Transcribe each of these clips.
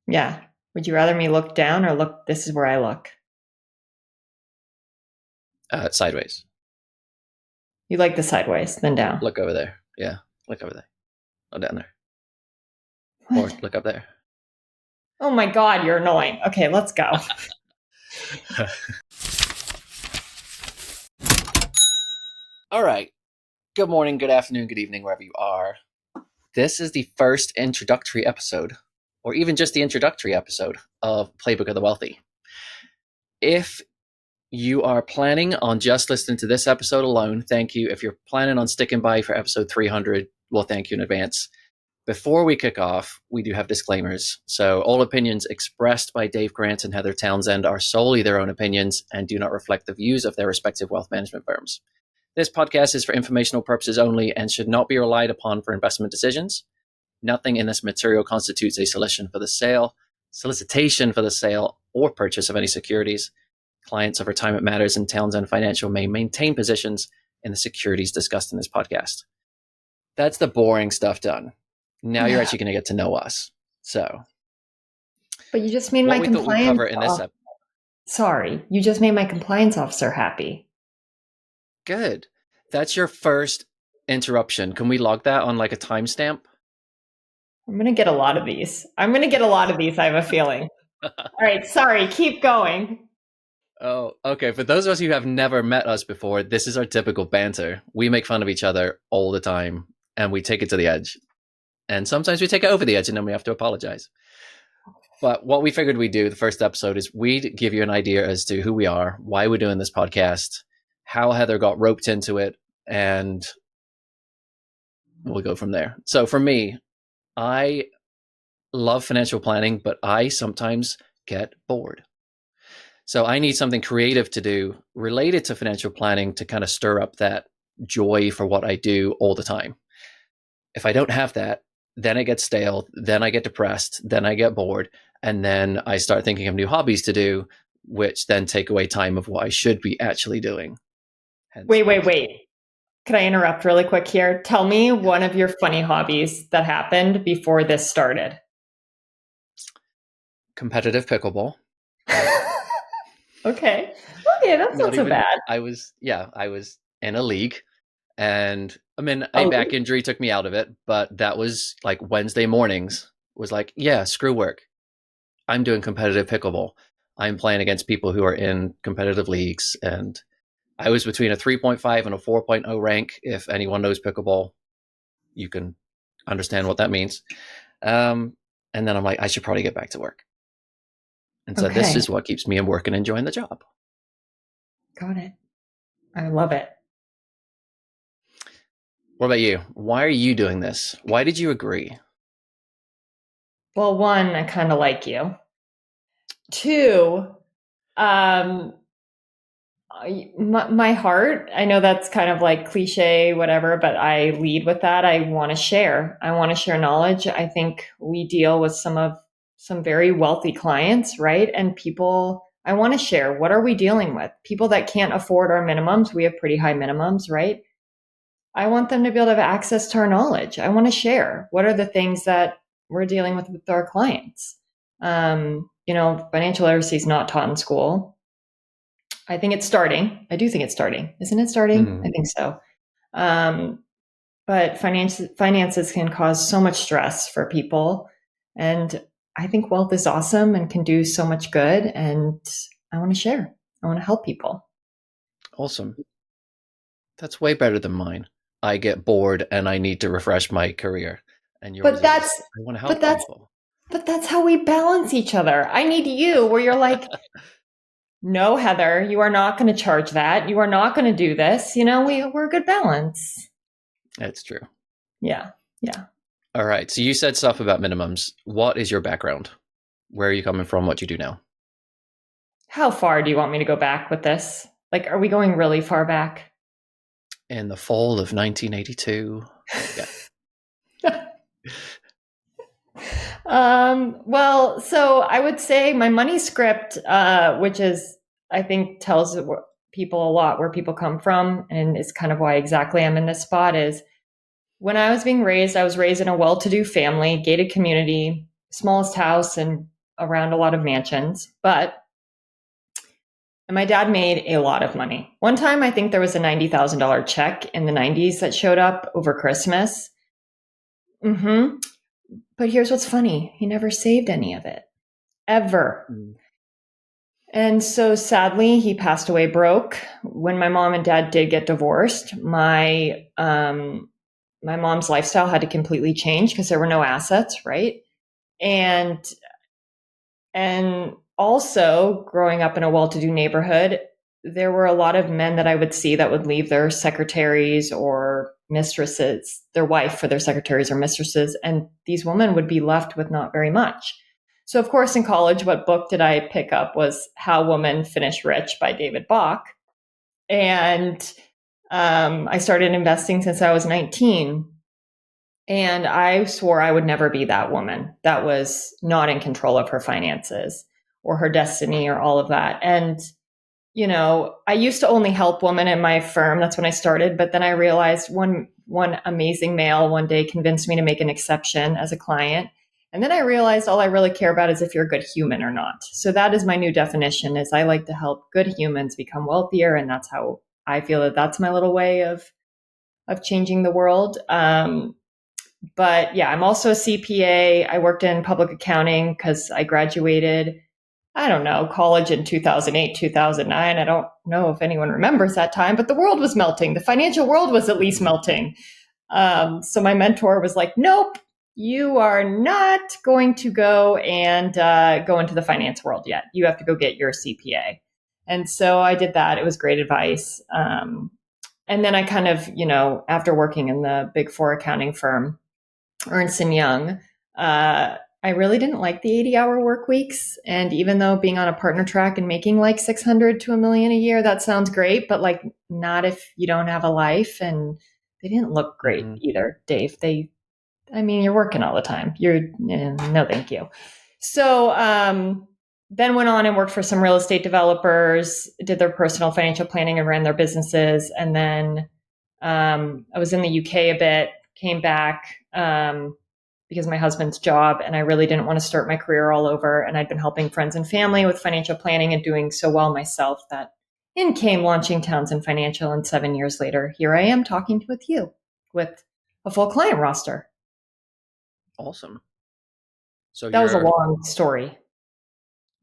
Yeah. Would you rather me look down or look? This is where I look. Sideways. You like the sideways than down. Look over there. Yeah, look over there. Not down there. Or What? look up there. Oh my God, you're annoying. Okay, let's go. All right. Good morning, good afternoon, good evening, wherever you are. This is the first introductory episode, or even just the introductory episode of Playbook of the Wealthy. If you are planning on just listening to this episode alone, thank you. If you're planning on sticking by for episode 300, well, thank you in advance. Before we kick off, we do have disclaimers. So all opinions expressed by Dave Grant and Heather Townsend are solely their own opinions and do not reflect the views of their respective wealth management firms. This podcast is for informational purposes only and should not be relied upon for investment decisions. Nothing in this material constitutes a solicitation for the sale or purchase of any securities. Clients of Retirement Matters and Townsend Financial may maintain positions in the securities discussed in this podcast. That's the boring stuff done. Now you're actually going to get to know us. So, but you just made my compliance cover in this episode. Sorry, you just made my compliance officer happy. Good. That's your first interruption. Can we log that on like a timestamp? I'm going to get a lot of these. I have a feeling. All right, sorry, keep going. Oh, okay. For those of us who have never met us before, this is our typical banter. We make fun of each other all the time and we take it to the edge. And sometimes we take it over the edge and then we have to apologize. But what we figured we'd do the first episode is we'd give you an idea as to who we are, why we're doing this podcast, how Heather got roped into it, and we'll go from there. So for me, I love financial planning, but I sometimes get bored. So I need something creative to do related to financial planning to kind of stir up that joy for what I do all the time. If I don't have that, then it gets stale, then I get depressed, then I get bored, and then I start thinking of new hobbies to do, which then take away time of what I should be actually doing. Wait. Can I interrupt really quick here? Tell me one of your funny hobbies that happened before this started. Competitive pickleball. Okay, that's not so bad. I was in a league. And I mean, a back injury took me out of it, but that was like Wednesday mornings was like, yeah, screw work. I'm doing competitive pickleball. I'm playing against people who are in competitive leagues. And I was between a 3.5 and a 4.0 rank. If anyone knows pickleball, you can understand what that means. And then I'm like, I should probably get back to work. And so this is what keeps me in work and enjoying the job. Got it. I love it. What about you? Why are you doing this? Why did you agree? Well, one, I kind of like you. Two, my heart, I know that's kind of like cliche, whatever, but I lead with that. I want to share. I want to share knowledge. I think we deal with some very wealthy clients, right? And people, I want to share. What are we dealing with? People that can't afford our minimums. We have pretty high minimums, right? I want them to be able to have access to our knowledge. I want to share. What are the things that we're dealing with our clients? Financial literacy is not taught in school. I think it's starting. I do think it's starting. Isn't it starting? Mm-hmm. I think so. But finances can cause so much stress for people. And I think wealth is awesome and can do so much good. And I want to share. I want to help people. Awesome. That's way better than mine. I get bored and I need to refresh my career. And I want to help people. But that's how we balance each other. I need you where you're like, no, Heather, you are not going to charge that. You are not going to do this. We're a good balance. That's true. Yeah. All right. So you said stuff about minimums. What is your background? Where are you coming from? What do you do now? How far do you want me to go back with this? Like, are we going really far back? In the fall of 1982. Yeah. Well, so I would say my money script, which is, I think tells people a lot where people come from. And it's kind of why exactly I'm in this spot is when I was being raised, I was raised in a well-to-do family, gated community, smallest house in around a lot of mansions, and my dad made a lot of money. One time, I think there was a $90,000 check in the 90s that showed up over Christmas. Mm-hmm. But here's what's funny. He never saved any of it, ever. Mm. And so sadly, he passed away broke. When my mom and dad did get divorced, my mom's lifestyle had to completely change because there were no assets, right? And and also growing up in a well-to-do neighborhood, there were a lot of men that I would see that would leave their secretaries or mistresses, their wife for their secretaries or mistresses, and these women would be left with not very much. So of course in college, what book did I pick up was How Women Finish Rich by David Bach. And I started investing since I was 19. And I swore I would never be that woman that was not in control of her finances or her destiny or all of that. And, I used to only help women in my firm. That's when I started. But then I realized one amazing male one day convinced me to make an exception as a client. And then I realized all I really care about is if you're a good human or not. So that is my new definition, is I like to help good humans become wealthier. And that's how I feel that that's my little way of changing the world. But yeah, I'm also a CPA. I worked in public accounting because I graduated, I don't know, college in 2008, 2009. I don't know if anyone remembers that time, but the world was melting. The financial world was at least melting. So my mentor was like, nope, you are not going to go and go into the finance world yet. You have to go get your CPA. And so I did that. It was great advice. And then I kind of, after working in the Big Four accounting firm, Ernst & Young, I really didn't like the 80-hour work weeks. And even though being on a partner track and making like 600 to a million a year, that sounds great, but like not if you don't have a life. And they didn't look great either, Dave. You're working all the time. No, thank you. So then went on and worked for some real estate developers, did their personal financial planning and ran their businesses. And then I was in the UK a bit, came back because of my husband's job, and I really didn't want to start my career all over. And I'd been helping friends and family with financial planning and doing so well myself that in came launching Townsend Financial. And 7 years later, here I am talking with you with a full client roster. Awesome. So that was a long story.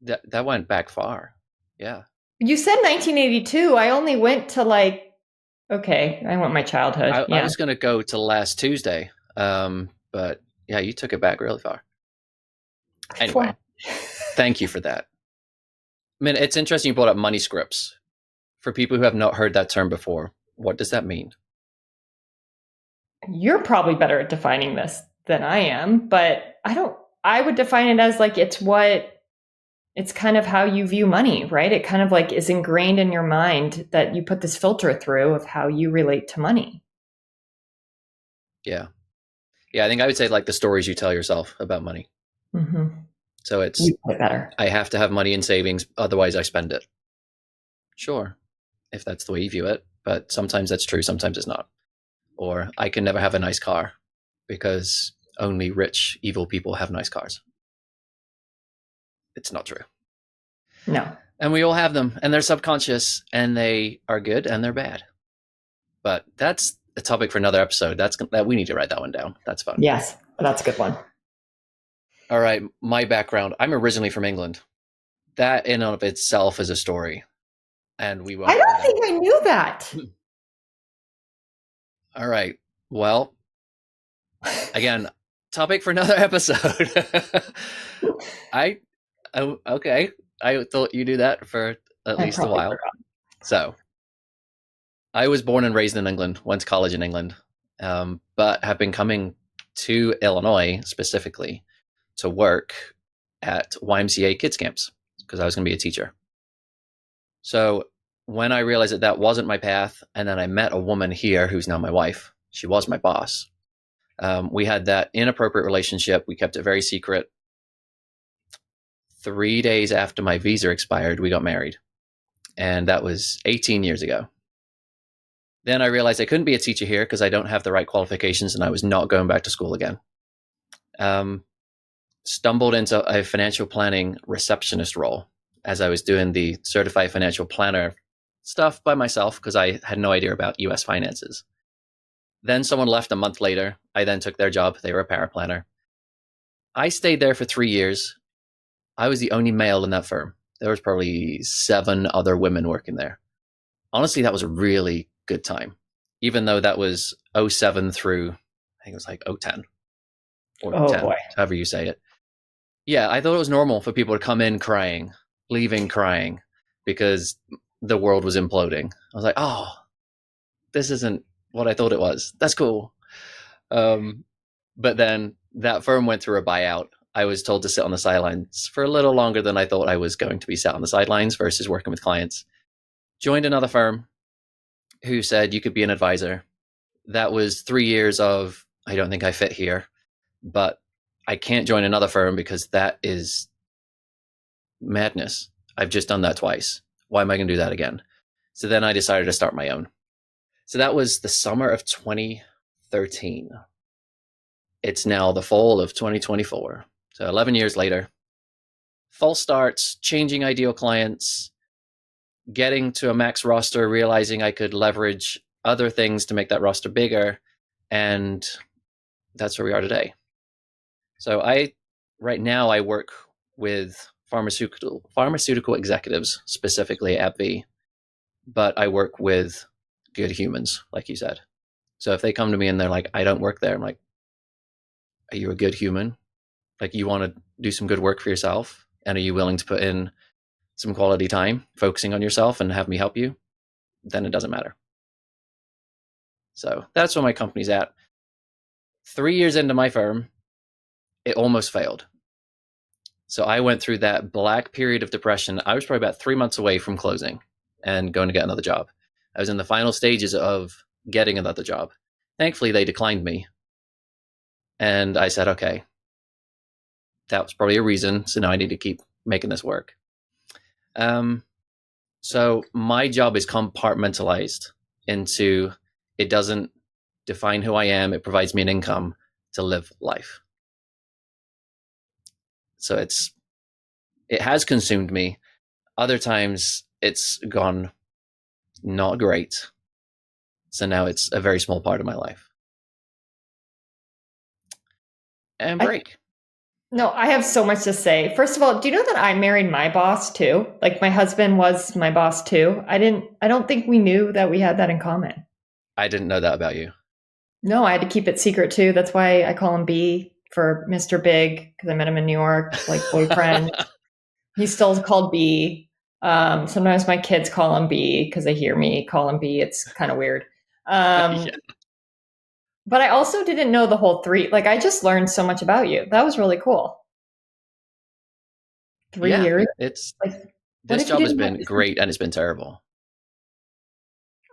That went back far. Yeah. You said 1982. I only went to okay, I went my childhood. I was going to go to last Tuesday, but yeah, you took it back really far. Anyway, thank you for that. I mean, it's interesting you brought up money scripts. For people who have not heard that term before, what does that mean? You're probably better at defining this than I am, but I would define it as it's kind of how you view money, right? It kind of is ingrained in your mind that you put this filter through of how you relate to money. Yeah. Yeah, I think I would say the stories you tell yourself about money. Mm-hmm. So it's better. I have to have money in savings, otherwise I spend it. Sure, if that's the way you view it, but sometimes that's true, sometimes it's not. Or I can never have a nice car because only rich, evil people have nice cars. It's not true. No. And we all have them, and they're subconscious, and they are good and they're bad. But that's a topic for another episode. That we need to write that one down. That's fun. Yes, that's a good one. All right, my background. I'm originally from England. That in and of itself is a story. And I don't think I knew that. All right. Well, again, topic for another episode. Okay. I thought you knew that for at least a while. Forgot. So I was born and raised in England, went to college in England, but have been coming to Illinois specifically to work at YMCA kids camps because I was going to be a teacher. So when I realized that wasn't my path, and then I met a woman here who's now my wife, she was my boss. We had that inappropriate relationship. We kept it very secret. 3 days after my visa expired, we got married. And that was 18 years ago. Then I realized I couldn't be a teacher here because I don't have the right qualifications, and I was not going back to school again. stumbled into a financial planning receptionist role as I was doing the certified financial planner stuff by myself because I had no idea about US finances. Then someone left a month later. I then took their job. They were a paraplanner. I stayed there for 3 years. I was the only male in that firm. There was probably 7 other women working there. Honestly, that was a really good time, even though that was '07 through, I think it was like '10 or Oh 10, boy. however you say it. Yeah, I thought it was normal for people to come in crying, leaving crying because the world was imploding. I was like, oh, this isn't what I thought it was. That's cool. But then that firm went through a buyout. I was told to sit on the sidelines for a little longer than I thought I was going to be sat on the sidelines versus working with clients. Joined another firm who said you could be an advisor. That was 3 years of, I don't think I fit here, but I can't join another firm because that is madness. I've just done that twice. Why am I going to do that again? So then I decided to start my own. So that was the summer of 2013. It's now the fall of 2024. So 11 years later, false starts, changing ideal clients, getting to a max roster, realizing I could leverage other things to make that roster bigger. And that's where we are today. So right now I work with pharmaceutical executives, specifically at AbbVie, but I work with good humans, like you said. So if they come to me and they're like, I don't work there, I'm like, are you a good human? Like, you want to do some good work for yourself? And are you willing to put in some quality time focusing on yourself and have me help you? Then it doesn't matter. So that's where my company's at. 3 years into my firm, it almost failed. So I went through that black period of depression. I was probably about 3 months away from closing and going to get another job. I was in the final stages of getting another job. Thankfully, they declined me. And I said, okay, that was probably a reason. So now I need to keep making this work. So my job is compartmentalized into, it doesn't define who I am. It provides me an income to live life. So it has consumed me. Other times it's gone not great. So now it's a very small part of my life. And break. No, I have so much to say. First of all, do you know that I married my boss too? Like, my husband was my boss too. I don't think we knew that we had that in common. I didn't know that about you. No, I had to keep it secret too. That's why I call him B for Mr. Big, because I met him in New York, like boyfriend. He's still called B. Sometimes my kids call him B because they hear me call him B. It's kind of weird. Yeah. But I also didn't know the whole 3. Like, I just learned so much about you. That was really cool. 3 years. It's like, this job has been great and it's been terrible.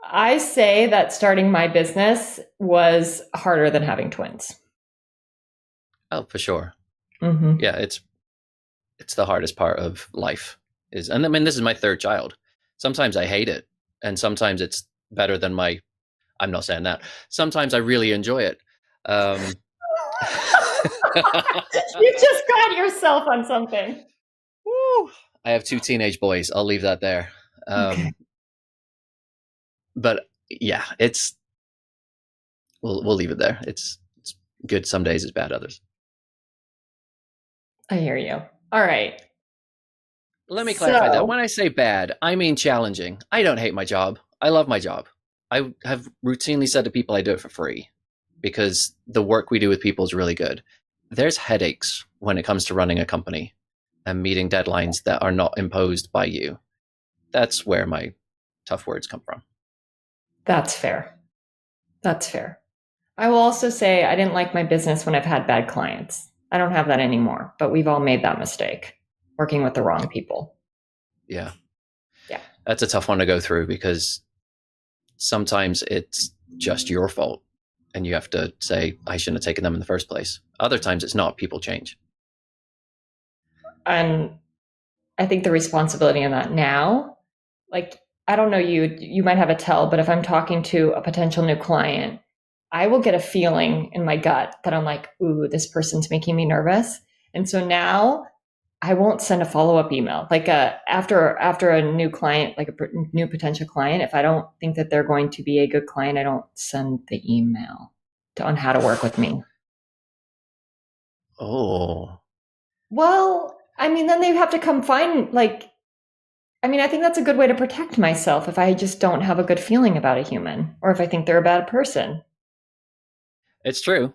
I say that starting my business was harder than having twins. Oh, for sure. Mm-hmm. Yeah, it's the hardest part of life. And I mean, this is my 3rd child. Sometimes I hate it, and sometimes it's better than I'm not saying that. Sometimes I really enjoy it. You just got yourself on something. Woo. I have 2 teenage boys. I'll leave that there. Okay. But yeah, we'll leave it there. It's good some days, it's bad others. I hear you. All right. Let me clarify that. When I say bad, I mean challenging. I don't hate my job. I love my job. I have routinely said to people I do it for free because the work we do with people is really good. There's headaches when it comes to running a company and meeting deadlines that are not imposed by you. That's where my tough words come from. That's fair. That's fair. I will also say I didn't like my business when I've had bad clients. I don't have that anymore, but we've all made that mistake, working with the wrong people. Yeah. Yeah. That's a tough one to go through because sometimes it's just your fault and you have to say, I shouldn't have taken them in the first place. Other times it's not. People change. And I think the responsibility in that now, like, I don't know, you might have a tell, but if I'm talking to a potential new client, I will get a feeling in my gut that I'm like, ooh, this person's making me nervous. And so now I won't send a follow-up email. Like after a new client, like a new potential client, if I don't think that they're going to be a good client, I don't send the email on how to work with me. Oh, Well, I mean, then they have to come find, like, I mean, I think that's a good way to protect myself if I just don't have a good feeling about a human or if I think they're a bad person. it's true.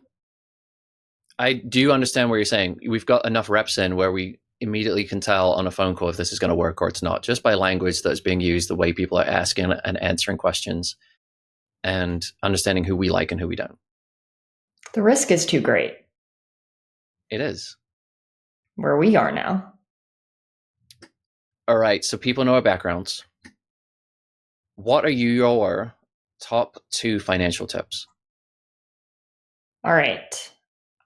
I do understand what you're saying. We've got enough reps in where we immediately can tell on a phone call if this is going to work or it's not, just by language that's being used, the way people are asking and answering questions, and understanding who we like and who we don't. The risk is too great It is. where we are now. All right, so people know our backgrounds. What are your top 2 financial tips? All right.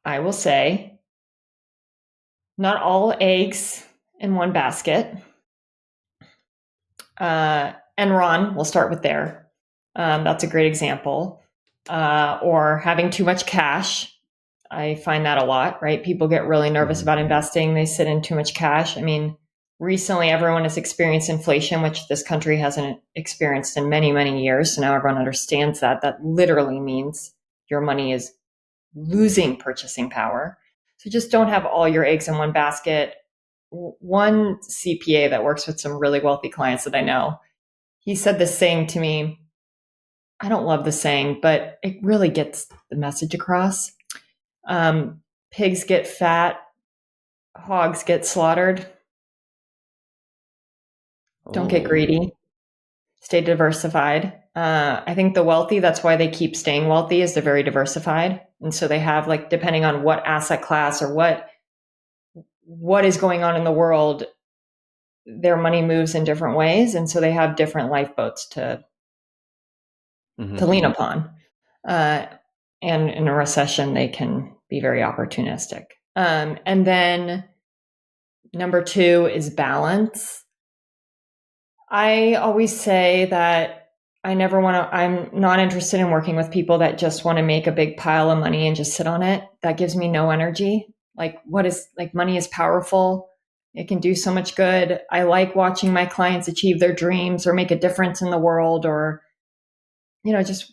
I will say not all eggs in one basket. Enron, we'll start with there. That's a great example. Or having too much cash. I find that a lot, right? People get really nervous about investing. They sit in too much cash. I mean, recently everyone has experienced inflation, which this country hasn't experienced in many, many years. So now everyone understands that. That literally means your money is losing purchasing power. So just don't have all your eggs in one basket. One CPA that works with some really wealthy clients that I know, he said this saying to me. I don't love the saying, but it really gets the message across. Pigs get fat, hogs get slaughtered. Don't get greedy. Stay diversified. I think the wealthy, that's why they keep staying wealthy, is they're very diversified. And so they have, like, depending on what asset class or what is going on in the world, their money moves in different ways. And so they have different lifeboats to lean upon. And in a recession, they can be very opportunistic. And then number 2 is balance. I always say that I'm not interested in working with people that just want to make a big pile of money and just sit on it. That gives me no energy. Money is powerful. It can do so much good. I like watching my clients achieve their dreams or make a difference in the world, or, just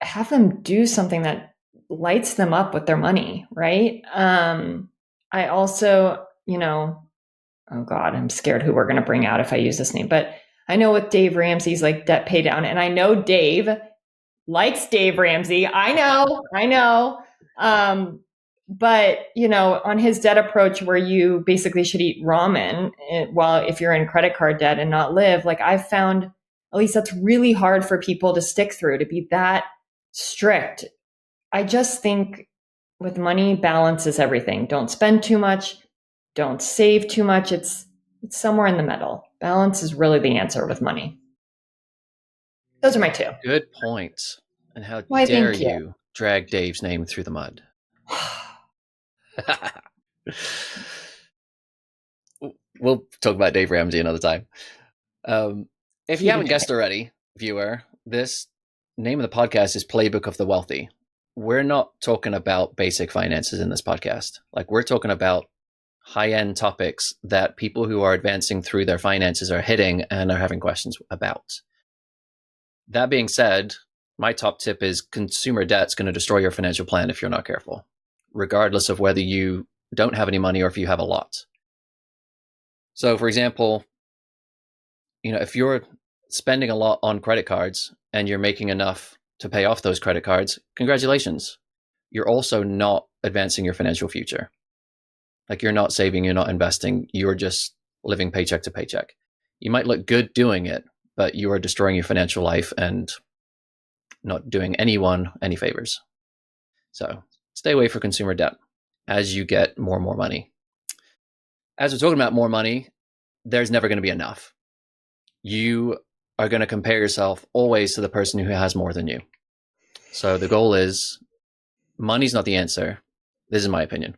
have them do something that lights them up with their money, right? I also, oh God, I'm scared who we're going to bring out if I use this name. But I know with Dave Ramsey's, like, debt pay down, and I know Dave likes Dave Ramsey. I know. But on his debt approach, where you basically should eat ramen while if you're in credit card debt and not live, like, I've found at least that's really hard for people to stick through, to be that strict. I just think with money, balance is everything. Don't spend too much. Don't save too much. It's somewhere in the middle. Balance is really the answer with money. Those are my 2. Good point. And how Why, dare thank you. you drag Dave's name through the mud? We'll talk about Dave Ramsey another time. If you haven't guessed already, viewer, this name of the podcast is Playbook of the Wealthy. We're not talking about basic finances in this podcast. Like, we're talking about high-end topics that people who are advancing through their finances are hitting and are having questions about. That being said, my top tip is consumer debt's going to destroy your financial plan if you're not careful, regardless of whether you don't have any money or if you have a lot. So, for example, if you're spending a lot on credit cards and you're making enough to pay off those credit cards, congratulations. You're also not advancing your financial future. Like, you're not saving, you're not investing, you're just living paycheck to paycheck. You might look good doing it, but you are destroying your financial life and not doing anyone any favors. So stay away from consumer debt as you get more and more money. As we're talking about more money, there's never going to be enough. You are going to compare yourself always to the person who has more than you. So the goal is, money's not the answer. This is my opinion.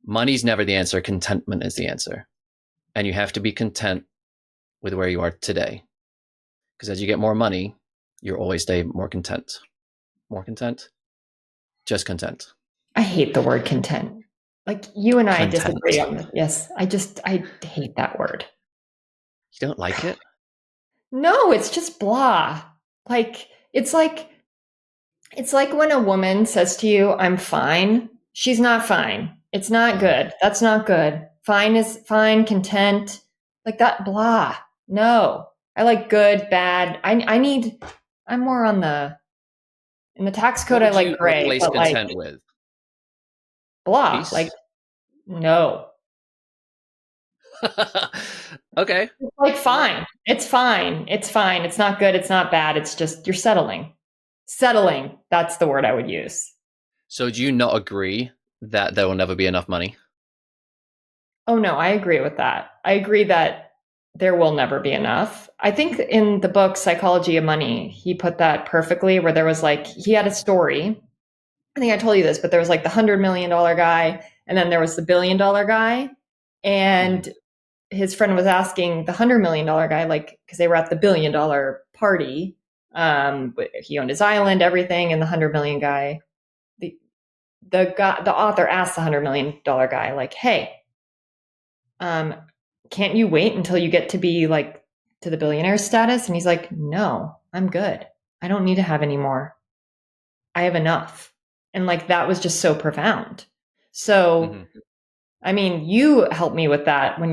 Money's never the answer. Contentment is the answer. And you have to be content with where you are today. Because as you get more money, you'll always stay more content. More content? Just content. I hate the word content. Like you and I disagree Content. on this. Yes, I hate that word. You don't like it? No, it's just blah. Like it's like when a woman says to you, "I'm fine." She's not fine. It's not Mhm. good. That's not good. Fine is fine, content. Like that blah. No. I like good, bad. I'm more on the in the tax What code I would like you gray, replace but like content with? blah. Like Peace? no. Okay. It's like Well, fine. It's fine. It's fine. It's not good. It's not bad. It's just you're settling. Settling. That's the word I would use. so do you not agree that there will never be enough money? Oh no, I agree with that. I agree that there will never be enough. I think in the book Psychology of Money, he put that perfectly where there was like he had a story. I think I told you this, but there was like the $100 million guy and then there was the $1 billion guy. Mhm. And his friend was asking the $100 million guy, like, because they were at the $1 billion party. He owned his island, everything, and the 100 million guy, the the author asked the $100 million guy, like, hey, um, can't you wait until you get to be like to the billionaire status? And he's like, no, I'm good. I don't need to have any more. I have enough. And like that was just so profound. So, Mhm. I mean, you helped me with that when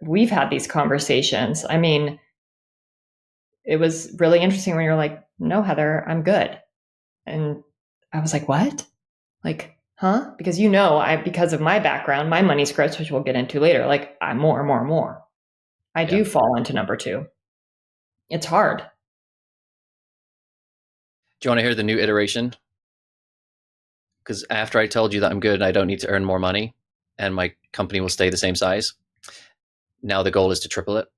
we've had these conversations. I mean, it was really interesting when you're like, no, Heather, I'm good. And I was like, what? Like, huh? Because because of my background, my money scripts, which we'll get into later, like I'm more, more, more. I Yeah. do fall into number two. It's hard. Do you want to hear the new iteration? Because after I told you that I'm good and I don't need to earn more money and my company will stay the same size, now the goal is to triple it.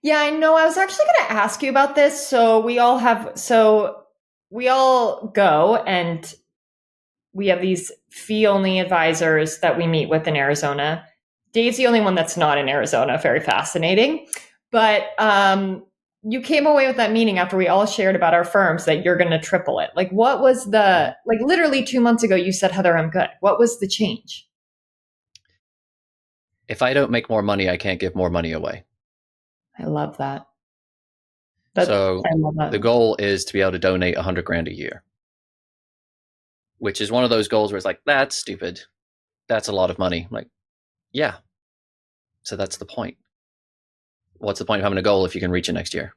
Yeah, I know. I was actually going to ask you about this. So we all go and we have these fee only advisors that we meet with in Arizona. Dave's the only one that's not in Arizona. Very fascinating. But you came away with that meeting after we all shared about our firms that you're going to triple it. Like, what was Mhm. like literally 2 months ago, you said, Heather, I'm good. What was the change? If I don't make more money, I can't give more money away. I love that. So I love the that. goal is to be able to donate 100 grand a year, which is one of those goals where it's like, that's stupid. That's a lot of money. I'm like, yeah. So that's the point. What's the point of having a goal if you can reach it next year?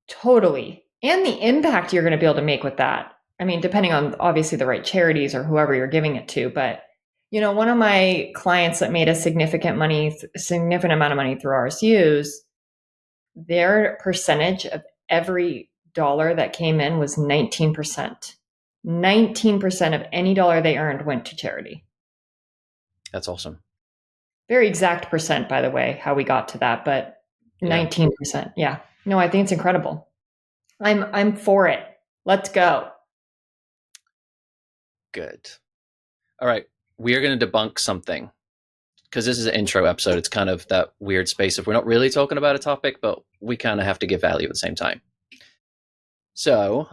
Totally. And the impact you're going to be able to make with that. I mean, depending on obviously the right charities or whoever you're giving it to, but one of my clients that made a significant amount of money through RSUs, their percentage of every dollar that came in was 19%. 19% of any dollar they earned went to charity. That's awesome. Very exact percent, by the way, how we got to that, but Yeah. 19%. Yeah. No, I think it's incredible. I'm for it. Let's go. Good. All right. We are going to debunk something because this is an intro episode. It's kind of that weird space of we're not really talking about a topic, but we kind of have to give value at the same time. So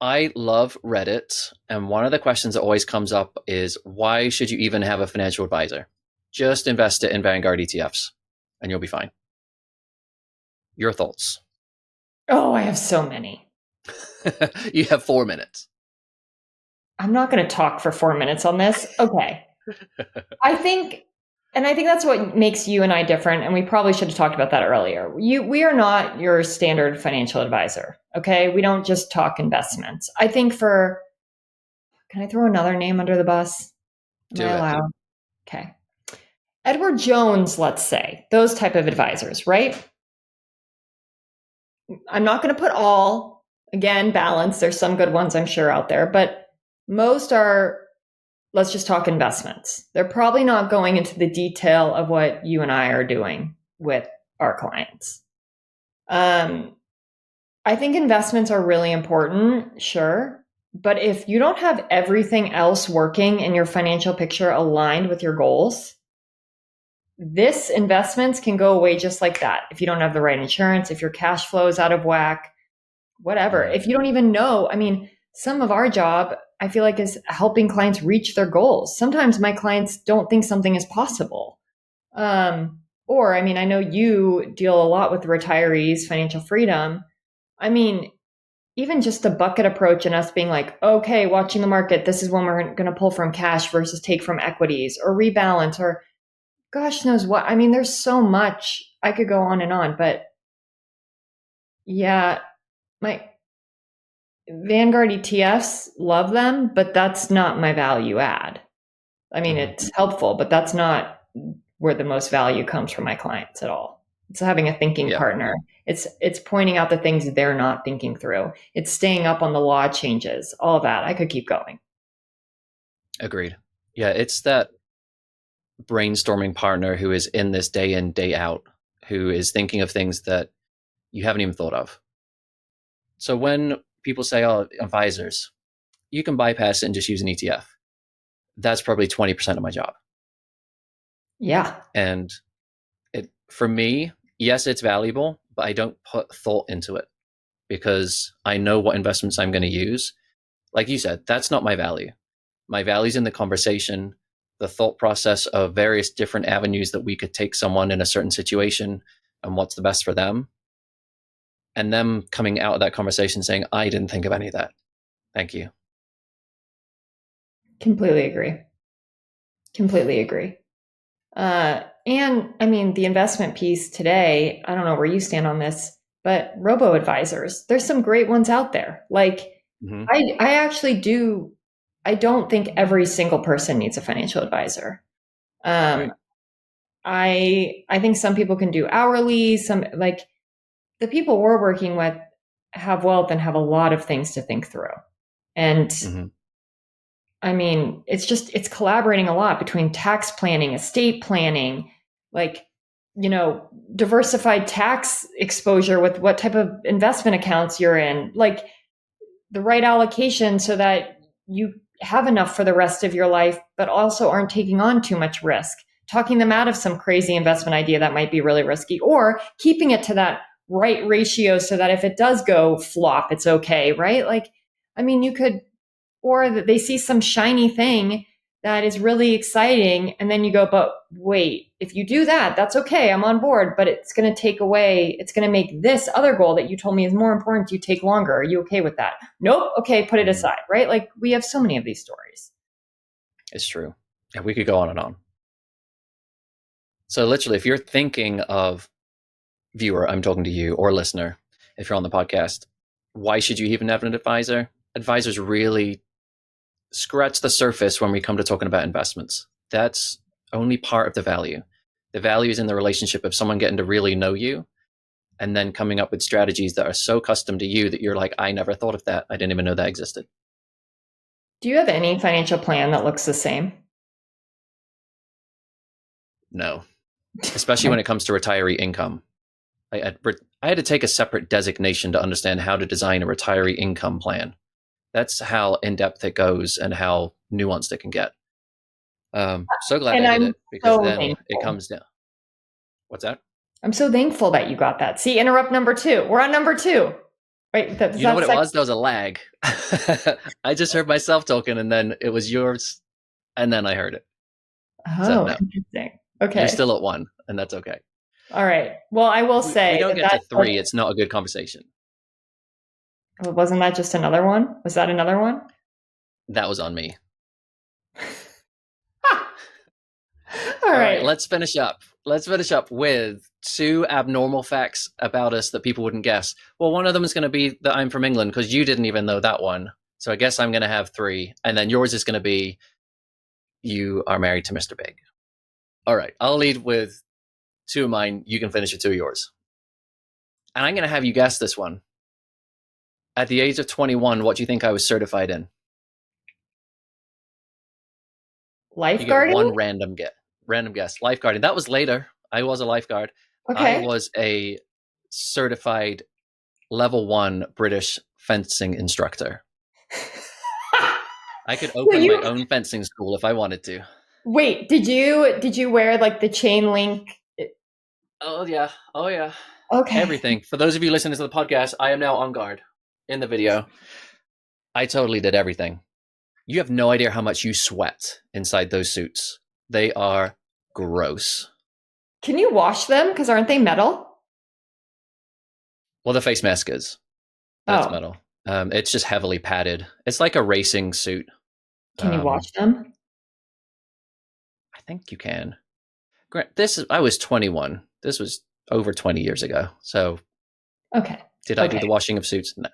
I love Reddit. And one of the questions that always comes up is why should you even have a financial advisor? Just invest it in Vanguard ETFs and you'll be fine. Your thoughts? Oh, I have so many. You have 4 minutes. I'm not going to talk for 4 minutes on this. Okay. I think, and I think that's what makes you and I different. And we probably should have talked about that earlier. We are not your standard financial advisor. Okay. We don't just talk investments. I think can I throw another name under the bus? Am I Do it. allowed? Okay. Edward Jones, let's say, those type of advisors, right? I'm not going to put all, again, balance. There's some good ones I'm sure out there, but most are, let's just talk investments. They're probably not going into the detail of what you and I are doing with our clients. I think investments are really important, sure. But if you don't have everything else working in your financial picture aligned with your goals, this investments can go away just like that. If you don't have the right insurance, if your cash flow is out of whack, whatever. Mhm. If you don't even know, I mean, some of our job, I feel like is helping clients reach their goals. Sometimes my clients don't think something is possible. Or, I mean, I know you deal a lot with retirees, financial freedom. I mean, even just a bucket approach and us being like, okay, watching the market, this is when we're going to pull from cash versus take from equities or rebalance or gosh knows what. I mean, there's so much. I could go on, but yeah, my Vanguard ETFs, love them, but that's not my value add. I mean, it's helpful, but that's not where the most value comes from my clients at all. It's having a thinking Yeah, partner. It's pointing out the things they're not thinking through. It's staying up on the law changes, all of that. I could keep going. agreed. Yeah, it's that brainstorming partner who is in this day in, day out, who is thinking of things that you haven't even thought of. So when people say, oh, advisors, you can bypass it and just use an ETF. That's probably 20% of my job. Yeah. And for me, yes, it's valuable, but I don't put thought into it because I know what investments I'm going to use. Like you said, that's not my value. My value is in the conversation, the thought process of various different avenues that we could take someone in a certain situation and what's the best for them. And them coming out of that conversation saying, I didn't think of any of that. Thank you. Completely agree. Completely agree. And I mean, the investment piece today, I don't know where you stand on this, but robo advisors, there's some great ones out there. Like, Mm-hmm. I actually do, I don't think every single person needs a financial advisor. Right. I think some people can do hourly, some like the people we're working with have wealth and have a lot of things to think through. And Mm-hmm. I mean, it's collaborating a lot between tax planning, estate planning, like, diversified tax exposure with what type of investment accounts you're in, like the right allocation so that you have enough for the rest of your life, but also aren't taking on too much risk, talking them out of some crazy investment idea that might be really risky, or keeping it to that right ratio so that if it does go flop, it's okay, right? Like, I mean, you could, or that they see some shiny thing that is really exciting. And then you go, but wait, if you do that, that's okay. I'm on board, but it's going to take away, it's going to make this other goal that you told me is more important to you take longer. Are you okay with that? Nope. Okay. Put it aside, right? Like we have so many of these stories. It's true. And we could go on and on. So literally, if you're thinking of viewer, I'm talking to you, or listener, if you're on the podcast, why should you even have an advisor? Advisors really scratch the surface when we come to talking about investments. That's only part of the value. The value is in the relationship of someone getting to really know you and then coming up with strategies that are so custom to you that you're like, I never thought of that. I didn't even know that existed. Do you have any financial plan that looks the same? No, especially when it comes to retiree income. I had to take a separate designation to understand how to design a retiree income plan. That's how in depth it goes and how nuanced it can get. So glad And I did I'm it because so then it thankful. comes down. What's that? I'm so thankful that you got that. See, interrupt number two. We're on number two. Right. That's You know that what it second. was? There was a lag. I just heard myself talking and then it was yours and then I heard it. So Oh, no, interesting. you're Okay. still at one and that's okay. All right. Well, I will We say don't that get to three. It's not a good conversation. wasn't that just another one? Was that another one? That was on me. All All right, right. let's finish up. Let's finish up with two abnormal facts about us that people wouldn't guess. Well, one of them is going to be that I'm from England because you didn't even know that one. So I guess I'm going to have three. And then yours is going to be you are married to Mr. Big. All right, I'll lead with two of mine. You can finish with two of yours. And I'm going to have you guess this one. At the age of 21, what do you think I was certified in? You get Lifeguarding? one random get. Random guess. Lifeguarding. That was later. I was a lifeguard. I Okay. was a certified level 1 British fencing instructor. I could Well, open my you own fencing school if I wanted to. wait, did you wear like the chain link? Oh yeah. Oh yeah. Okay. Everything. For those of you listening to the podcast, I am now on guard in the video. I totally did everything. You have no idea how much you sweat inside those suits. They are gross. Can you wash them? Because aren't they metal? Well, the face mask is. That's Oh, metal. It's just heavily padded. It's like a racing suit. can you Um, wash them? I think you can. I was 21. This was over 20 years ago. So Okay. did I do Okay. the washing of suits? No.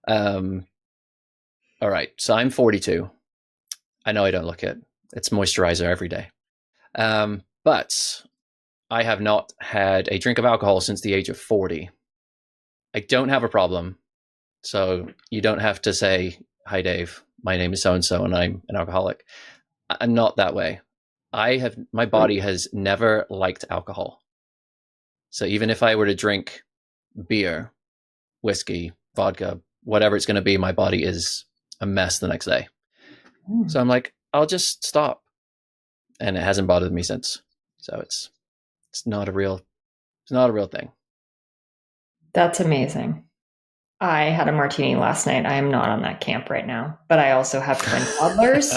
Um, all right. So I'm 42. I know I don't look it. It's moisturizer every day. But I have not had a drink of alcohol since the age of 40. I don't have a problem. So you don't have to say, hi, Dave. My name is so and so, and I'm an alcoholic. I'm not that way. My body has never liked alcohol. So even if I were to drink beer, whiskey, vodka, whatever it's going to be, my body is a mess the next day. So I'm like, I'll just stop. And it hasn't bothered me since. So it's not a real thing. That's amazing. I had a martini last night. I am not on that camp right now, but I also have twin toddlers.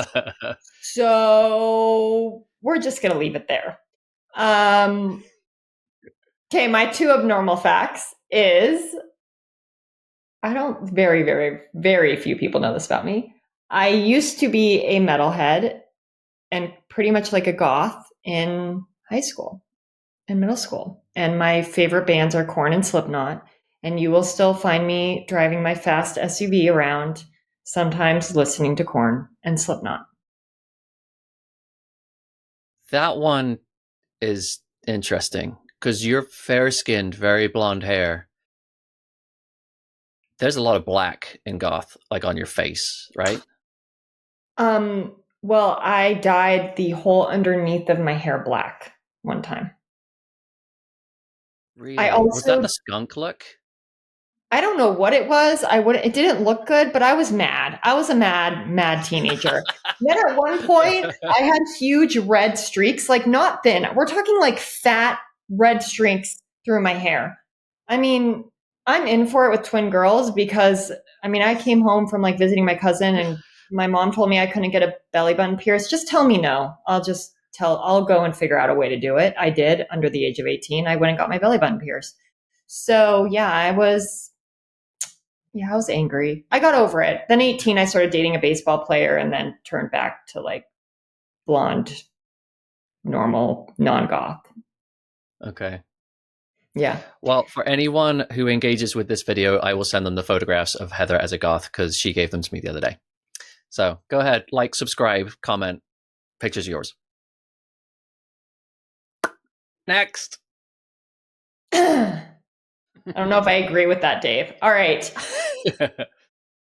So we're just going to leave it there. Okay, my two abnormal facts is I don't, very, very, very few people know this about me. I used to be a metalhead and pretty much like a goth in high school and middle school. And my favorite bands are Korn and Slipknot. And you will still find me driving my fast SUV around, sometimes listening to Korn and Slipknot. That one is interesting because you're fair skinned, very blonde hair. There's a lot of black in goth, like on your face, right? Well, I dyed the whole underneath of my hair black one time. I Really? Was that also the skunk look? I don't know what it was. It didn't look good, but I was mad. I was a mad teenager. Then at one point, I had huge red streaks, like not thin. We're talking like fat red streaks through my hair. I mean, I'm in for it with twin girls because I mean, I came home from like visiting my cousin and my mom told me I couldn't get a belly button pierced. Just tell me no. I'll go and figure out a way to do it. I did under the age of 18. I went and got my belly button pierced. So yeah, I was angry. I got over it. Then 18, I started dating a baseball player and then turned back to like blonde, normal, non goth. Okay. Yeah. Well, for anyone who engages with this video, I will send them the photographs of Heather as a goth because she gave them to me the other day. So go ahead, like, subscribe, comment. Pictures yours. Next. I don't know if I agree with that, Dave. All right.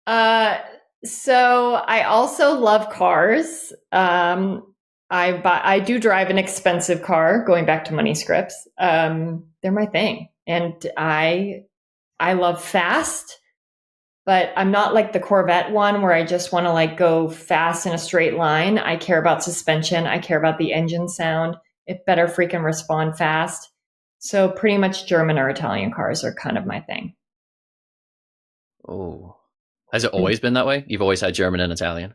Uh, so I also love cars. I do drive an expensive car. Going back to money scripts, they're my thing, and I love fast. But I'm not like the Corvette one where I just want to like go fast in a straight line. I care about suspension. I care about the engine sound. It better freaking respond fast. So pretty much German or Italian cars are kind of my thing. Oh. Has it always been that way? You've always had German and Italian?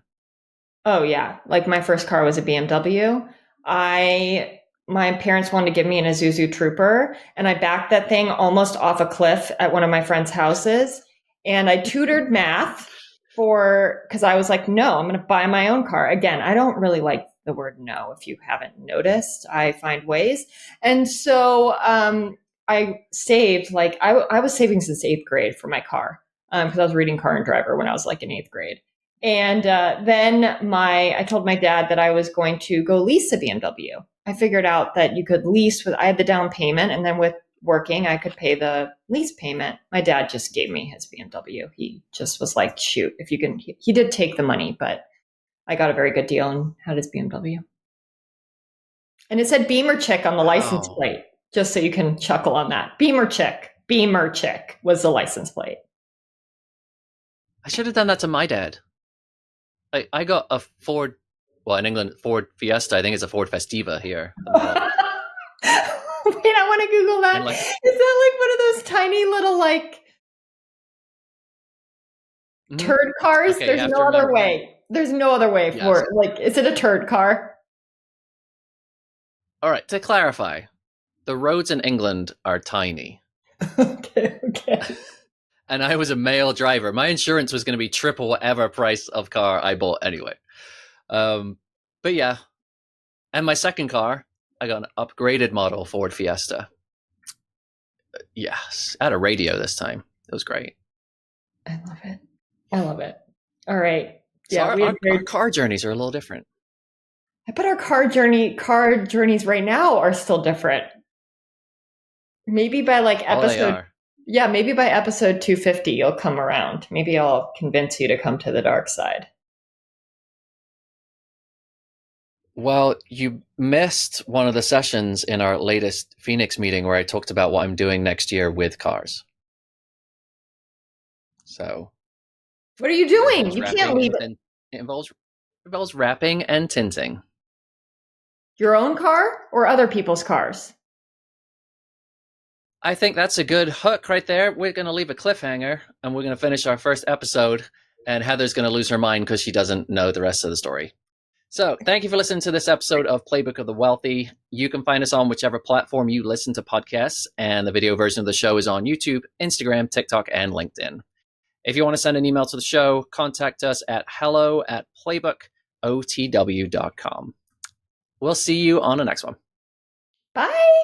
Oh yeah, like my first car was a BMW. I My parents wanted to give me an Isuzu Trooper, and I backed that thing almost off a cliff at one of my friends' houses. And I tutored math for because I was like, no, I'm going to buy my own car. Again, I don't really like the word no. If you haven't noticed, I find ways, and so I saved like I was saving since eighth grade for my car because I was reading Car and Driver when I was like in eighth grade. And then I told my dad that I was going to go lease a BMW. I figured out that you could lease I had the down payment, and then with working, I could pay the lease payment. My dad just gave me his BMW. He just was like, shoot, if you can, he did take the money, but I got a very good deal and had his BMW. And it said Beamer Chick on the license Oh. plate, just so you can chuckle on that. Beamer Chick was the license plate. I should have done that to my dad. I got a Ford, well, in England, Ford Fiesta. I think it's a Ford Festiva here. Wait, I want to Google that. Like, Is that like one of those tiny little like Mhm. Turd cars? Okay, you There's have to no other remember. way. There's no other way Yes. for like, is it a turd car? All right, to clarify, the roads in England are tiny. Okay, okay. And I was a male driver. My insurance was going to be triple whatever price of car I bought anyway. Um, but yeah. And my second car, I got an upgraded model Ford Fiesta. Yes, I had a radio this time. It was great. I love it. I love it. All right. So Yeah, our, we had our, our very, car journeys are a little different. I bet our car journeys right now are still different. Maybe by like Oh, they episode, are. yeah, maybe by episode 250, you'll come around. Maybe I'll convince you to come to the dark side. Well, you missed one of the sessions in our latest Phoenix meeting where I talked about what I'm doing next year with cars. So What are you it doing? involves You can't wrapping leave and it involves wrapping and tinting. your own car or other people's cars. I think that's a good hook right there. We're going to leave a cliffhanger and we're going to finish our first episode. And Heather's going to lose her mind because she doesn't know the rest of the story. So, thank you for listening to this episode of Playbook of the Wealthy. You can find us on whichever platform you listen to podcasts, and the video version of the show is on YouTube, Instagram, TikTok, and LinkedIn. If you want to send an email to the show, contact us at hello@playbookotw.com. We'll see you on the next one. Bye.